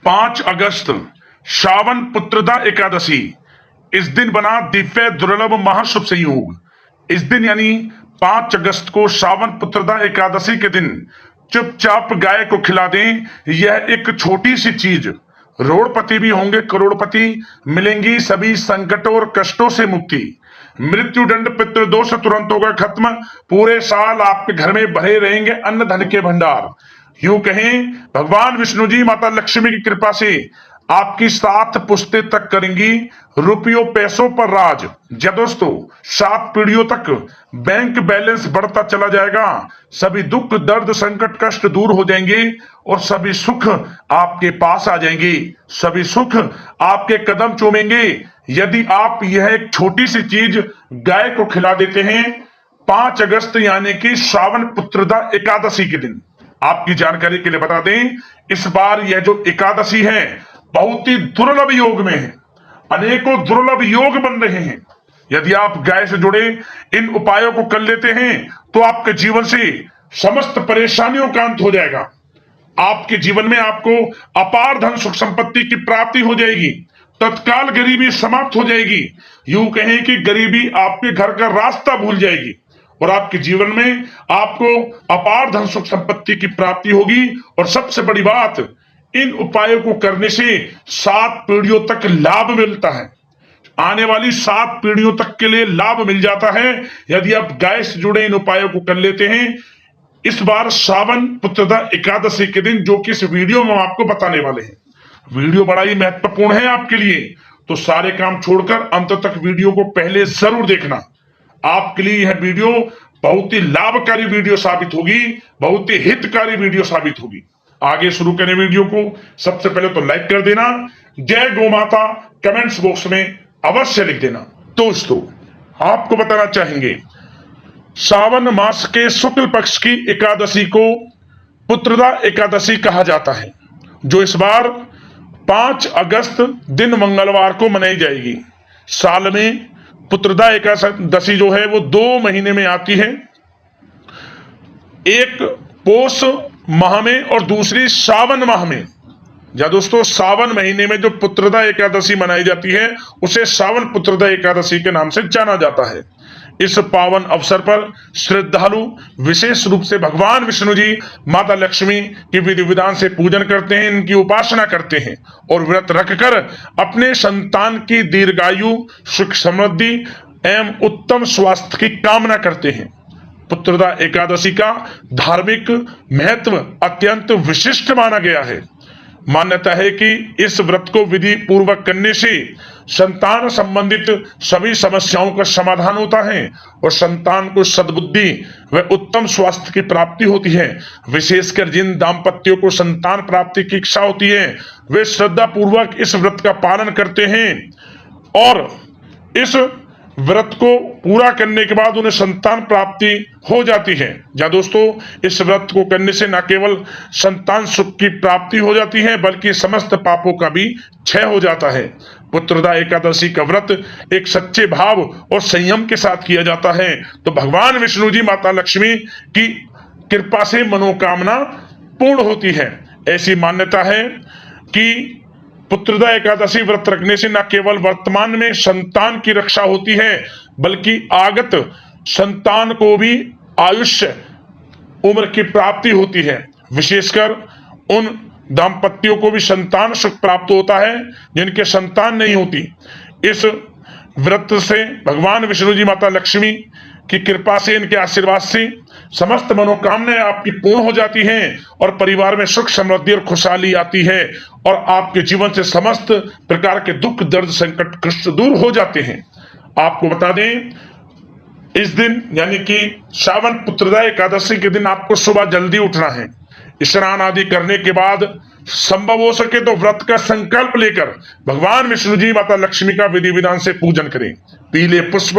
5 अगस्त श्रावण पुत्रदा एकादशी। इस दिन बना दिव्य दुर्लभ महाशुभ संयोग। इस दिन यानी 5 अगस्त को श्रावण पुत्रदा एकादशी के दिन चुपचाप गाय को खिला दें। यह एक छोटी सी चीज रोड़पति भी होंगे करोड़पति, मिलेंगी सभी संकटों और कष्टों से मुक्ति। मृत्यु दंड पितृदोष तुरंत होगा खत्म। पूरे साल आपके घर में भरे रहेंगे अन्न धन के भंडार। यूं कहें भगवान विष्णु जी माता लक्ष्मी की कृपा से आपकी 7 पुश्ते तक करेंगी रुपयों पैसों पर राज। या दोस्तों 7 पीढ़ियों तक बैंक बैलेंस बढ़ता चला जाएगा। सभी दुख दर्द संकट कष्ट दूर हो जाएंगे और सभी सुख आपके पास आ जाएंगे। सभी सुख आपके कदम चूमेंगे यदि आप यह एक छोटी सी चीज गाय को खिला देते हैं 5 अगस्त यानी कि श्रावण पुत्रदा एकादशी के दिन। आपकी जानकारी के लिए बता दें, इस बार यह जो एकादशी है बहुत ही दुर्लभ योग में है। अनेकों दुर्लभ योग बन रहे हैं। यदि आप गाय से जुड़े इन उपायों को कर लेते हैं तो आपके जीवन से समस्त परेशानियों का अंत हो जाएगा। आपके जीवन में आपको अपार धन सुख संपत्ति की प्राप्ति हो जाएगी। तत्काल गरीबी समाप्त हो जाएगी। यूं कहें कि गरीबी आपके घर का रास्ता भूल जाएगी और आपके जीवन में आपको अपार धन सुख संपत्ति की प्राप्ति होगी। और सबसे बड़ी बात, इन उपायों को करने से 7 पीढ़ियों तक लाभ मिलता है। आने वाली 7 पीढ़ियों तक के लिए लाभ मिल जाता है यदि आप गाय से जुड़े इन उपायों को कर लेते हैं। इस बार श्रावण पुत्रदा एकादशी के दिन जो कि इस वीडियो में हम आपको बताने वाले हैं, वीडियो बड़ा ही महत्वपूर्ण है आपके लिए, तो सारे काम छोड़कर अंत तक वीडियो को पहले जरूर देखना। आपके लिए यह वीडियो बहुत ही लाभकारी वीडियो साबित होगी, बहुत ही हितकारी वीडियो साबित होगी। आगे शुरू करें वीडियो को। सबसे पहले तो लाइक कर देना, जय गौ माता कमेंट्स बॉक्स में अवश्य लिख देना। दोस्तों आपको बताना चाहेंगे, सावन मास के शुक्ल पक्ष की एकादशी को पुत्रदा एकादशी कहा जाता है, जो इस बार 5 अगस्त दिन मंगलवार को मनाई जाएगी। साल में पुत्रदा एकादशी जो है वो 2 महीने में आती है, एक पोष माह में और दूसरी सावन माह में। या दोस्तों सावन महीने में जो पुत्रदा एकादशी मनाई जाती है उसे सावन पुत्रदा एकादशी के नाम से जाना जाता है। इस पावन अवसर पर श्रद्धालु विशेष रूप से भगवान विष्णु जी माता लक्ष्मी की विधि विधान से पूजन करते हैं, इनकी उपासना करते हैं और व्रत रखकर अपने संतान की दीर्घायु सुख समृद्धि एवं उत्तम स्वास्थ्य की कामना करते हैं। पुत्रदा एकादशी का धार्मिक महत्व अत्यंत विशिष्ट माना गया है। मान्यता है कि इस व्रत को विधि पूर्वक करने से संतान संबंधित सभी समस्याओं का समाधान होता है और संतान को सद्बुद्धि व उत्तम स्वास्थ्य की प्राप्ति होती है। विशेषकर जिन दाम्पत्यों को संतान प्राप्ति की इच्छा होती है वे श्रद्धा पूर्वक इस व्रत का पालन करते हैं और इस व्रत को पूरा करने के बाद उन्हें संतान प्राप्ति हो जाती है। या दोस्तों इस व्रत को करने से न केवल संतान सुख की प्राप्ति हो जाती है बल्कि समस्त पापों का भी क्षय हो जाता है। पुत्रदा एकादशी का व्रत एक सच्चे भाव और संयम के साथ किया जाता है तो भगवान विष्णु जी माता लक्ष्मी की कृपा से मनोकामना पूर्ण होती है। ऐसी मान्यता है कि पुत्रदा एकादशी व्रत रखने से न केवल वर्तमान में संतान की रक्षा होती है बल्कि आगत संतान को भी आयुष्य उम्र की प्राप्ति होती है। विशेषकर उन दाम्पत्यों को भी संतान सुख प्राप्त होता है जिनके संतान नहीं होती। इस व्रत से भगवान विष्णु जी माता लक्ष्मी की कृपा से, इनके आशीर्वाद से समस्त मनोकामनाएं आपकी पूर्ण हो जाती हैं और परिवार में सुख समृद्धि और खुशहाली आती है और आपके जीवन से समस्त प्रकार के दुख दर्द संकट कष्ट दूर हो जाते हैं। आपको बता दें, इस दिन यानी कि श्रावण पुत्रदा एकादशी के दिन आपको सुबह जल्दी उठना है। स्नान आदि करने के बाद संभव हो सके तो व्रत का संकल्प लेकर भगवान विष्णु जी माता लक्ष्मी का विधि विधान से पूजन करें। पीले पुष्प,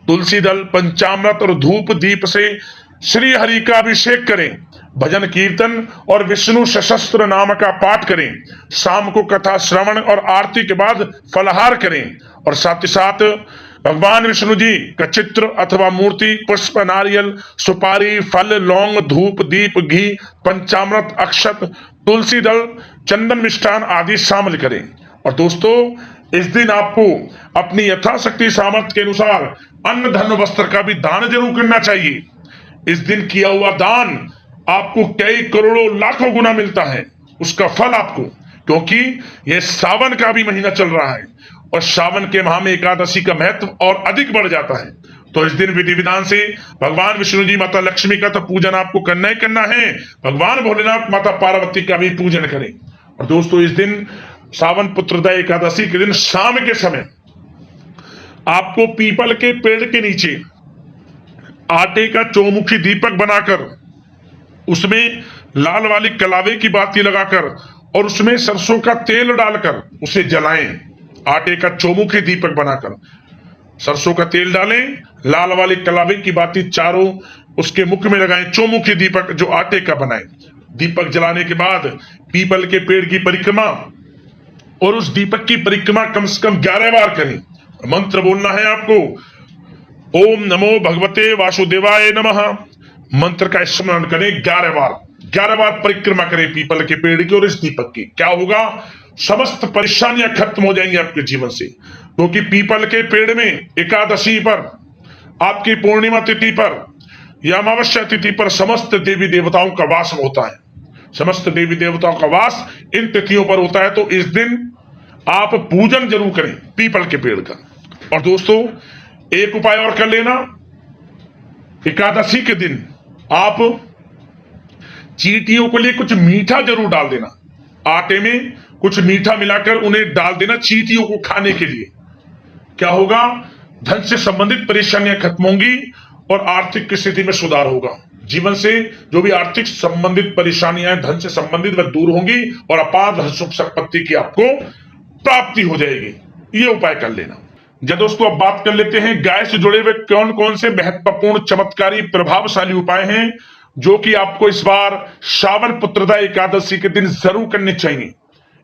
तुलसी दल, पंचामृत और धूप दीप से श्री हरि का अभिषेक करें। भजन कीर्तन और विष्णु सशस्त्र नाम का पाठ करें। शाम को कथा श्रवण और आरती के बाद फलाहार करें और साथ ही साथ भगवान विष्णु जी का चित्र अथवा मूर्ति, पुष्प, नारियल, सुपारी, फल, लौंग, धूप, दीप, घी, पंचामृत, अक्षत, तुलसी दल, चंदन, मिष्ठान आदि शामिल करें। और दोस्तों, इस दिन आपको अपनी यथाशक्ति सामर्थ्य के अनुसार अन्न, धन, वस्त्र का भी दान जरूर करना चाहिए। इस दिन किया हुआ दान आपको कई करोड़ों लाखों गुना मिलता है, उसका फल आपको, क्योंकि यह सावन का भी महीना चल रहा है और सावन के माह में एकादशी का महत्व और अधिक बढ़ जाता है। तो इस दिन विधि विधान से भगवान विष्णु जी, माता लक्ष्मी का तो पूजन आपको करना ही करना है, भगवान भोलेनाथ, माता पार्वती का भी पूजन करें। और दोस्तों, इस दिन सावन पुत्रदा एकादशी के दिन शाम के समय आपको पीपल के पेड़ के नीचे आटे का चौमुखी दीपक बनाकर उसमें लाल वाली कलावे की बाती लगाकर और उसमें सरसों का तेल डालकर उसे जलाएं। आटे का चौमुखी दीपक बनाकर सरसों का तेल डालें, लाल वाली कलावे की बाती चारों उसके मुख में लगाएं। चौमुखी दीपक जो आटे का बनाएं। दीपक जलाने के बाद पीपल के पेड़ की परिक्रमा और उस दीपक की परिक्रमा कम से कम 11 बार करें। मंत्र बोलना है आपको, ओम नमो भगवते वासुदेवाय नमः। मंत्र का स्मरण करें 11 बार। 11 बार परिक्रमा करें पीपल के पेड़ की और इस दीपक की। क्या होगा? समस्त परेशानियां खत्म हो जाएंगी आपके जीवन से, क्योंकि पीपल के पेड़ में एकादशी पर, आपकी पूर्णिमा तिथि पर या अमावस्या तिथि पर समस्त देवी देवताओं का वास होता है। समस्त देवी देवताओं का वास इन तिथियों पर होता है। तो इस दिन आप पूजन जरूर करें पीपल के पेड़ का। और दोस्तों, एक उपाय और कर लेना, एकादशी के दिन आप चींटियों के लिए कुछ मीठा जरूर डाल देना। आटे में कुछ मीठा मिलाकर उन्हें डाल देना चींटियों को खाने के लिए। क्या होगा? धन से संबंधित परेशानियां खत्म होंगी और आर्थिक स्थिति में सुधार होगा। जीवन से जो भी आर्थिक संबंधित परेशानियां धन से संबंधित वह दूर होंगी और अपार धन सुख संपत्ति की आपको प्राप्ति हो जाएगी। ये उपाय कर लेना। जब दोस्तों अब बात कर लेते हैं गाय से जुड़े हुए कौन कौन से महत्वपूर्ण, चमत्कारी, प्रभावशाली उपाय हैं जो कि आपको इस बार श्रावण पुत्रदा एकादशी के दिन जरूर करने चाहिए।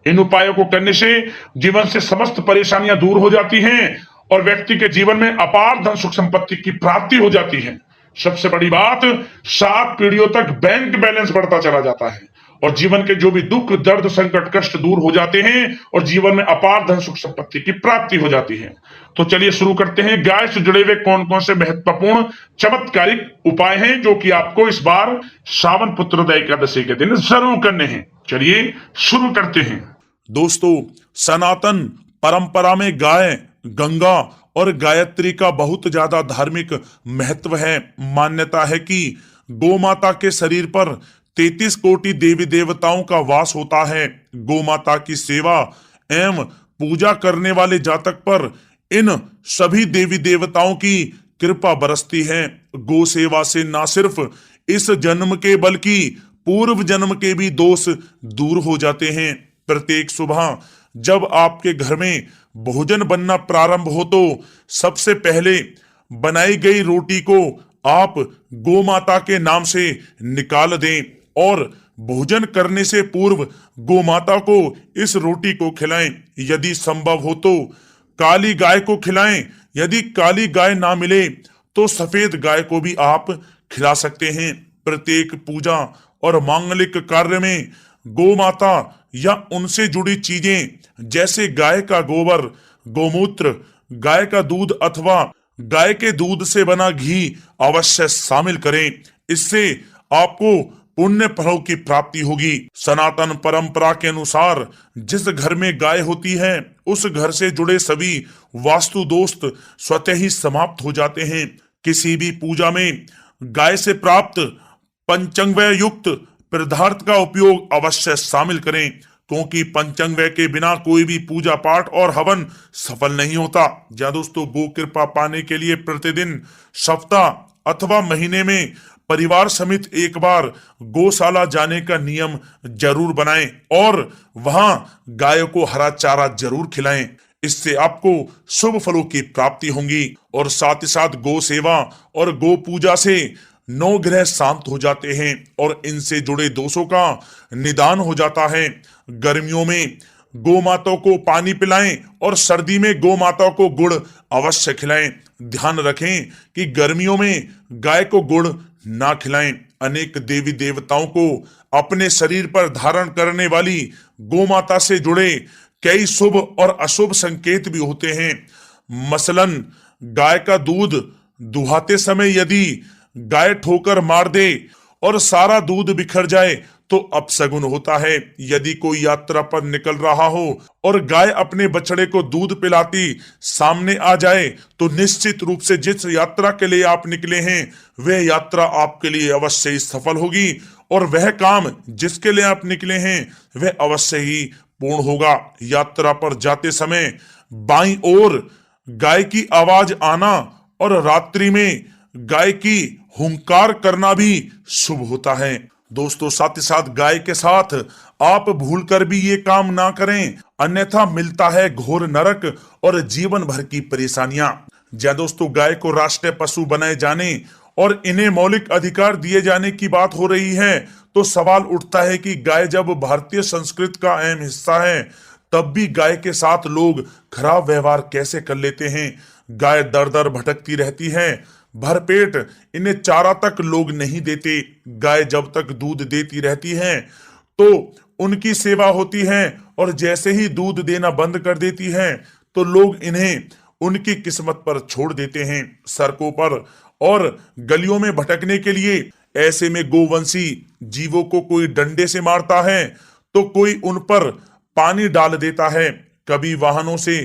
इन उपायों को करने से जीवन से समस्त परेशानियां दूर हो जाती हैं और व्यक्ति के जीवन में अपार धन सुख संपत्ति की प्राप्ति हो जाती है। सबसे बड़ी बात, 7 पीढ़ियों तक बैंक बैलेंस बढ़ता चला जाता है और जीवन के जो भी दुख, दर्द, संकट, कष्ट दूर हो जाते हैं और जीवन में अपार धन सुख संपत्ति की प्राप्ति हो जाती है। तो चलिए शुरू करते हैं। गाय से जुड़े हुए कौन कौन से महत्वपूर्ण चमत्कारिक उपाय हैं जो कि आपको इस बार श्रावण पुत्रदा एकादशी के दिन जरूर करने हैं। चलिए शुरू करते हैं। दोस्तों, सनातन परंपरा में गाय, गंगा और गायत्री का बहुत ज्यादा धार्मिक महत्व है। मान्यता है कि गौ माता के शरीर पर 33 कोटि देवी देवताओं का वास होता है। गौ माता की सेवा एवं पूजा करने वाले जातक पर इन सभी देवी देवताओं की कृपा बरसती है। गौ सेवा से न सिर्फ इस जन्म के बल्कि पूर्व जन्म के भी दोष दूर हो जाते हैं। प्रत्येक सुबह जब आपके घर में भोजन बनना प्रारंभ हो तो सबसे पहले बनाई गई रोटी को आप गौ माता के नाम से निकाल दें और भोजन करने से पूर्व गौ माता को इस रोटी को खिलाएं। यदि संभव हो तो काली गाय को खिलाएं। यदि काली गाय ना मिले तो सफेद गाय को भी आप खिला सकते हैं। प्रत्येक पूजा और मांगलिक कार्य में गौ माता या उनसे जुड़ी चीजें जैसे गाय का गोबर, गोमूत्र, गाय का दूध अथवा गाय के दूध से बना घी अवश्य शामिल करें। इससे आपको पुण्य फलों की प्राप्ति होगी। सनातन परंपरा के अनुसार जिस घर में गाय होती है उस घर से जुड़े सभी वास्तु दोष स्वतः ही समाप्त हो जाते हैं। किसी भी पूजा में गाय से प्राप्त पंचांगव्य युक्त पदार्थ का उपयोग अवश्य शामिल करें, क्योंकि पंचांगव्य के बिना कोई भी पूजा पाठ और हवन सफल नहीं होता। या दोस्तों, गो कृपा पाने के लिए प्रतिदिन, सप्ताह अथवा महीने में परिवार समेत एक बार गौशाला जाने का नियम जरूर बनाएं और वहां गाय को हरा चारा जरूर खिलाएं। इससे आपको शुभ फलों की प्राप्ति होगी और साथ ही साथ गौ सेवा और गौ पूजा से 9 ग्रह शांत हो जाते हैं और इनसे जुड़े दोषों का निदान हो जाता है। गर्मियों में गौ माताओं को पानी पिलाएं और सर्दी में गौ माताओं को गुड़ अवश्य खिलाएं। ध्यान रखें कि गर्मियों में गाय को गुड़ ना खिलाएं। अनेक देवी देवताओं को अपने शरीर पर धारण करने वाली गौ माता से जुड़े कई शुभ और अशुभ संकेत भी होते हैं। मसलन गाय का दूध दुहाते समय यदि गाय ठोकर मार दे और सारा दूध बिखर जाए तो अपशगुन होता है। यदि कोई यात्रा पर निकल रहा हो और गाय अपने बछड़े को दूध पिलाती सामने आ जाए तो निश्चित रूप से जिस यात्रा के लिए आप निकले हैं वह यात्रा आपके लिए अवश्य ही सफल होगी और वह काम जिसके लिए आप निकले हैं वह अवश्य ही पूर्ण होगा। यात्रा पर जाते समय बाईं ओर गाय की आवाज आना और रात्रि में गाय की हुंकार करना भी शुभ होता है। दोस्तों साथ ही साथ गाय के साथ आप भूलकर भी ये काम ना करें, अन्यथा मिलता है घोर नरक और जीवन भर की परेशानियां। जय दोस्तों, गाय को राष्ट्रीय पशु बनाए जाने और इन्हें मौलिक अधिकार दिए जाने की बात हो रही है तो सवाल उठता है कि गाय जब भारतीय संस्कृति का अहम हिस्सा है तब भी गाय के साथ लोग खराब व्यवहार कैसे कर लेते हैं। गाय दर दर भटकती रहती है, भरपेट इन्हें चारा तक लोग नहीं देते। गाय जब तक दूध देती रहती है तो उनकी सेवा होती है और जैसे ही दूध देना बंद कर देती है तो लोग इन्हें उनकी किस्मत पर छोड़ देते हैं, सड़कों पर और गलियों में भटकने के लिए। ऐसे में गोवंशी जीवों को कोई डंडे से मारता है तो कोई उन पर पानी डाल देता है, कभी वाहनों से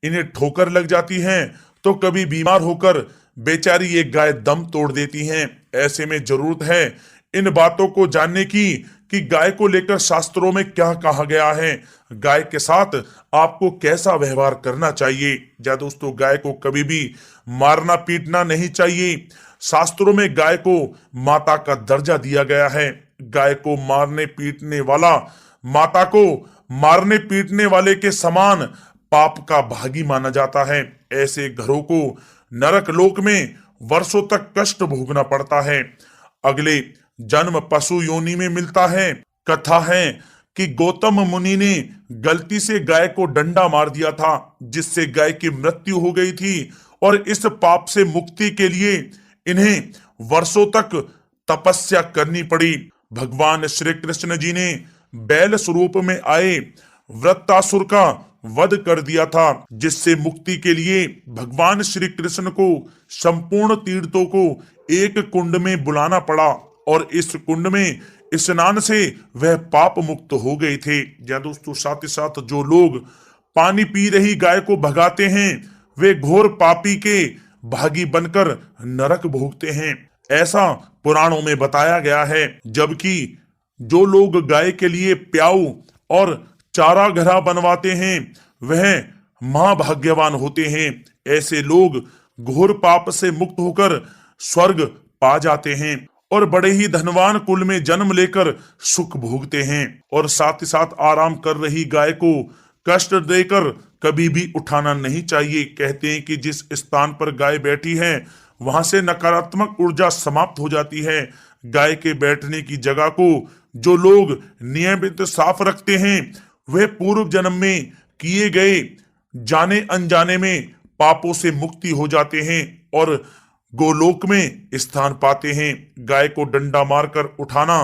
इन्हें ठोकर लग जाती है तो कभी बीमार होकर बेचारी ये गाय दम तोड़ देती हैं। ऐसे में जरूरत है इन बातों को जानने की कि गाय को लेकर शास्त्रों में क्या कहा गया है, गाय के साथ आपको कैसा व्यवहार करना चाहिए। या दोस्तों, गाय को कभी भी मारना पीटना नहीं चाहिए। शास्त्रों में गाय को माता का दर्जा दिया गया है। गाय को मारने पीटने वाला माता को मारने पीटने वाले के समान पाप का भागी माना जाता है। ऐसे घरों को नरक लोक में वर्षों तक कष्ट भोगना पड़ता है। अगले जन्म पशु योनि में मिलता है। कथा है कि गौतम मुनि ने गलती से गाय को डंडा मार दिया था जिससे गाय की मृत्यु हो गई थी और इस पाप से मुक्ति के लिए इन्हें वर्षों तक तपस्या करनी पड़ी। भगवान श्री कृष्ण जी ने बैल स्वरूप में आए वृत्तासुर का वध कर दिया था जिससे मुक्ति के लिए भगवान श्री कृष्ण को संपूर्ण तीर्थों को एक कुंड में बुलाना पड़ा और इस कुंड में स्नान से वह पाप मुक्त हो गए थे। या दोस्तों, साथ ही साथ जो लोग पानी पी रही गाय को भगाते हैं वे घोर पापी के भागी बनकर नरक भोगते हैं, ऐसा पुराणों में बताया गया है। जबकि जो लोग गाय के लिए प्याऊ और चारा घरा बनवाते हैं वह महाभाग्यवान होते हैं। ऐसे लोग घोर पाप से मुक्त होकर स्वर्ग पा जाते हैं और बड़े ही धनवान कुल में जन्म लेकर सुख भोगते हैं। और साथ ही साथ आराम कर रही गाय को कष्ट देकर कभी भी उठाना नहीं चाहिए। कहते हैं कि जिस स्थान पर गाय बैठी है वहां से नकारात्मक ऊर्जा समाप्त हो जाती है। गाय के बैठने की जगह को जो लोग नियमित साफ रखते हैं वे पूर्व जन्म में किए गए जाने अनजाने में पापों से मुक्ति हो जाते हैं और गोलोक में स्थान पाते हैं। गाय को डंडा मारकर उठाना,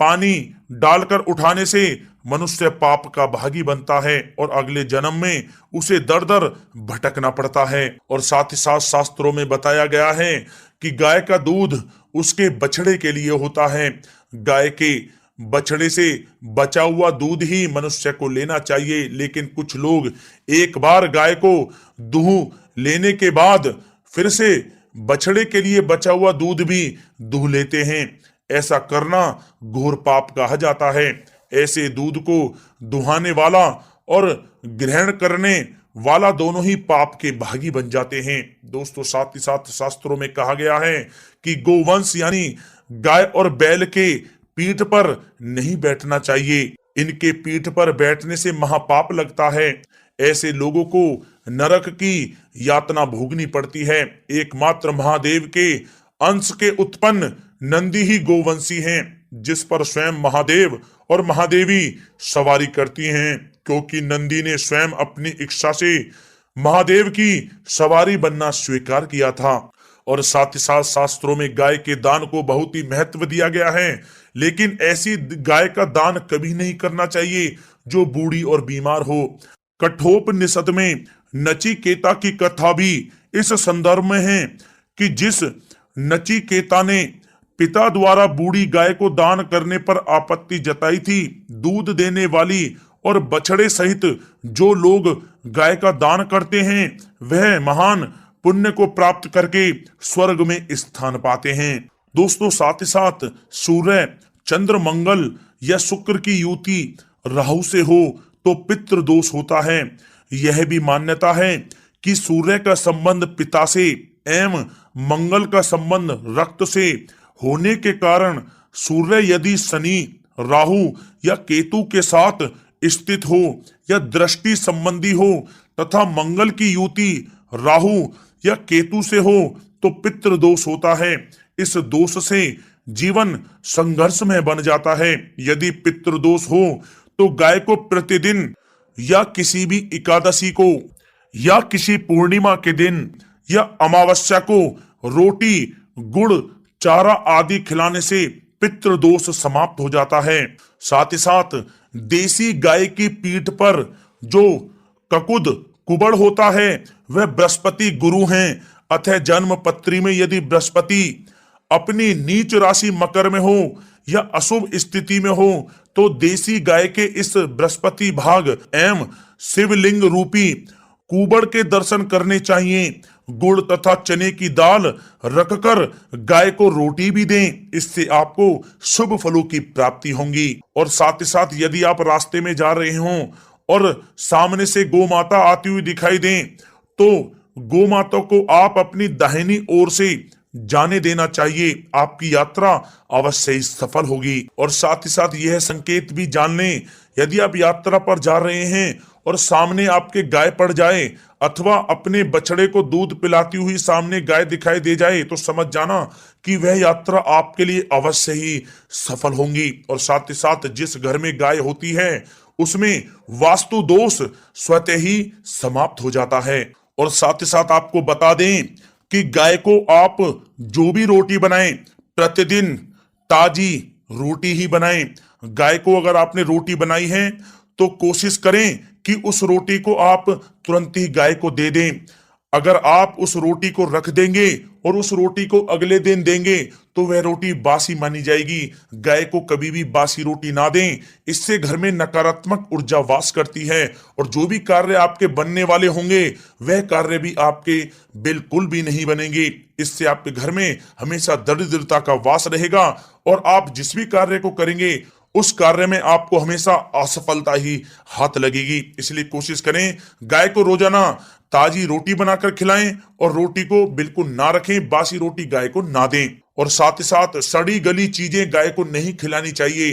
पानी डालकर उठाने से मनुष्य पाप का भागी बनता है और अगले जन्म में उसे दर दर भटकना पड़ता है। और साथ ही साथ शास्त्रों में बताया गया है कि गाय का दूध उसके बछड़े के लिए होता है। गाय के बछड़े से बचा हुआ दूध ही मनुष्य को लेना चाहिए, लेकिन कुछ लोग एक बार गाय को दूह लेने के बाद फिर से बछड़े के लिए बचा हुआ दूध भी दूह लेते हैं। ऐसा करना घोर पाप कहा जाता है। ऐसे दूध को दुहाने वाला और ग्रहण करने वाला दोनों ही पाप के भागी बन जाते हैं। दोस्तों, साथ ही साथ शास्त्रों में कहा गया है कि गोवंश यानी गाय और बैल के पीठ पर नहीं बैठना चाहिए। इनके पीठ पर बैठने से महापाप लगता है। ऐसे लोगों को नरक की यातना भोगनी पड़ती है। एकमात्र महादेव के अंश के उत्पन्न नंदी ही गोवंशी हैं। जिस पर स्वयं महादेव और महादेवी सवारी करती हैं, क्योंकि नंदी ने स्वयं अपनी इच्छा से महादेव की सवारी बनना स्वीकार किया था। और साथ ही साथ शास्त्रों में गाय के दान को बहुत ही महत्व दिया गया है, लेकिन ऐसी गाय का दान कभी नहीं करना चाहिए जो बूढ़ी और बीमार हो। कठोपनिषद में नचिकेता की कथा भी इस संदर्भ में है कि जिस नचिकेता ने पिता द्वारा बूढ़ी गाय को दान करने पर आपत्ति जताई थी, दूध देने वाली और बछड़े सहित जो लोग गाय का दान करते हैं वह महान पुण्य को प्राप्त करके स्वर्ग में स्थान पाते हैं। दोस्तों, साथ ही साथ सूर्य, चंद्र, मंगल या शुक्र की युति राहु से हो तो पितृ दोष होता है। यह भी मान्यता है कि सूर्य का संबंध पिता से एवं मंगल का संबंध रक्त से होने के कारण सूर्य यदि शनि, राहु या केतु के साथ स्थित हो या दृष्टि संबंधी हो तथा मंगल की युति राहु या केतु से हो तो पितृ दोष होता है। इस दोष से जीवन संघर्ष में बन जाता है। यदि पितृ दोष हो तो गाय को प्रतिदिन या किसी भी एकादशी को या किसी पूर्णिमा के दिन या अमावस्या को रोटी, गुड़, चारा आदि खिलाने से पितृ दोष समाप्त हो जाता है। साथ ही साथ देसी गाय की पीठ पर जो ककुद कुबड़ होता है वह बृहस्पति गुरु हैं। अतः जन्म पत्री में यदि बृहस्पति अपनी नीच राशि मकर में हो या अशुभ स्थिति में हो तो देसी गाय के इस बृहस्पति भाग एवं शिवलिंग रूपी कुबड़ के दर्शन करने चाहिए। गुड़ तथा चने की दाल रखकर गाय को रोटी भी दें, इससे आपको शुभ फलों की प्राप्ति होगी। और साथ ही साथ यदि आप रास्ते में जा रहे हों और सामने से गौ माता आती हुई दिखाई दें तो गौ माता को आप अपनी दाहिनी ओर से जाने देना चाहिए, आपकी यात्रा अवश्य ही सफल होगी। और साथ ही साथ यह संकेत भी जान लें, यदि आप यात्रा पर जा रहे हैं और सामने आपके गाय पड़ जाए अथवा अपने बछड़े को दूध पिलाती हुई सामने गाय दिखाई दे जाए तो समझ जाना कि वह यात्रा आपके लिए अवश्य ही सफल होगी। और साथ ही साथ जिस घर में गाय होती है उसमें वास्तु दोष स्वतः ही समाप्त हो जाता है। और साथ ही साथ आपको बता दें कि गाय को आप जो भी रोटी बनाएं प्रतिदिन ताजी रोटी ही बनाएं। गाय को अगर आपने रोटी बनाई है तो कोशिश करें कि उस रोटी को आप तुरंत ही गाय को दे दें। अगर आप उस रोटी को रख देंगे और उस रोटी को अगले दिन देंगे तो वह रोटी बासी मानी जाएगी। गाय को कभी भी बासी रोटी ना दें, इससे घर में नकारात्मक ऊर्जा वास करती है और जो भी कार्य आपके बनने वाले होंगे वह कार्य भी आपके बिल्कुल भी नहीं बनेंगे। इससे आपके घर में हमेशा दरिद्रता का वास रहेगा और आप जिस भी कार्य को करेंगे उस कार्य में आपको हमेशा असफलता ही हाथ लगेगी। इसलिए कोशिश करें गाय को रोजाना ताजी रोटी बनाकर खिलाएं और रोटी को बिल्कुल ना रखें, बासी रोटी गाय को ना दें। और साथ ही साथ सड़ी गली चीजें गाय को नहीं खिलानी चाहिए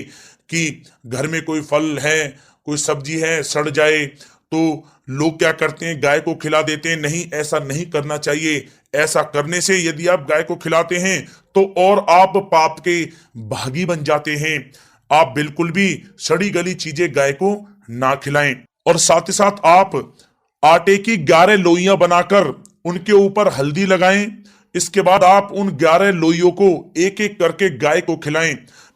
कि घर में कोई फल है, कोई सब्जी है, सड़ जाए तो लोग क्या करते हैं गाय को खिला देते हैं। नहीं, ऐसा नहीं करना चाहिए। ऐसा करने से यदि आप गाय को खिलाते हैं तो और आप पाप के भागी बन जाते हैं। आप बिल्कुल भी सड़ी गली चीजें गाय को ना खिलाएं। और साथ ही साथ आप आटे की 11 लोइयां बनाकर उनके ऊपर हल्दी लगाएं। इसके बाद आप उन 11 लोइयों को एक एक करके गाय को खिलाएं।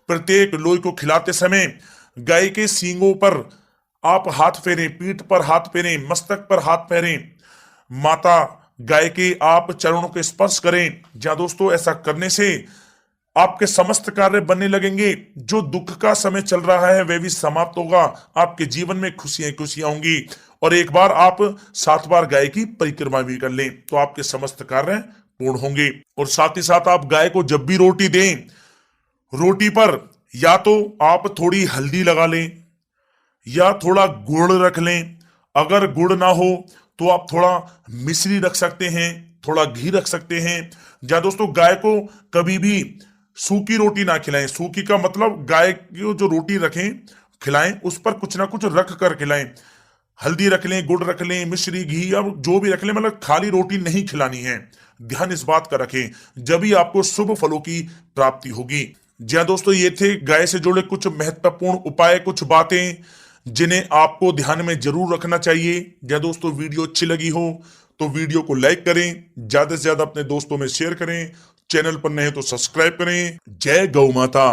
प्रत्येक लोई को खिलाते समय गाय के सींगों पर आप हाथ फेरें, पीठ पर हाथ फेरें, मस्तक पर हाथ फेरें, माता गाय के आप चरणों के स्पर्श करें। जहां दोस्तों ऐसा करने से आपके समस्त कार्य बनने लगेंगे। जो दुख का समय चल रहा है वह भी समाप्त होगा। आपके जीवन में खुशियां खुशियां होंगी। और एक बार आप 7 बार गाय की परिक्रमा भी कर लें तो आपके समस्त कार्य पूर्ण होंगे। और साथ ही साथ आप गाय को जब भी रोटी दें, रोटी पर या तो आप थोड़ी हल्दी लगा लें या थोड़ा गुड़ रख लें। अगर गुड़ ना हो तो आप थोड़ा मिश्री रख सकते हैं, थोड़ा घी रख सकते हैं। या दोस्तों गाय को कभी भी सूखी रोटी ना खिलाएं। सूखी का मतलब गाय की जो रोटी रखें खिलाएं उस पर कुछ ना कुछ रख कर खिलाएं। हल्दी रख लें, गुड़ रख लें, मिश्री, घी या जो भी रख लें, मतलब खाली रोटी नहीं खिलानी है। ध्यान इस बात का रखें, जब ही आपको शुभ फलों की प्राप्ति होगी। जी हाँ दोस्तों, ये थे गाय से जुड़े कुछ महत्वपूर्ण उपाय, कुछ बातें जिन्हें आपको ध्यान में जरूर रखना चाहिए। या दोस्तों वीडियो अच्छी लगी हो तो वीडियो को लाइक करें, ज्यादा से ज्यादा अपने दोस्तों में शेयर करें, चैनल पर नए तो सब्सक्राइब करें। जय गौ माता।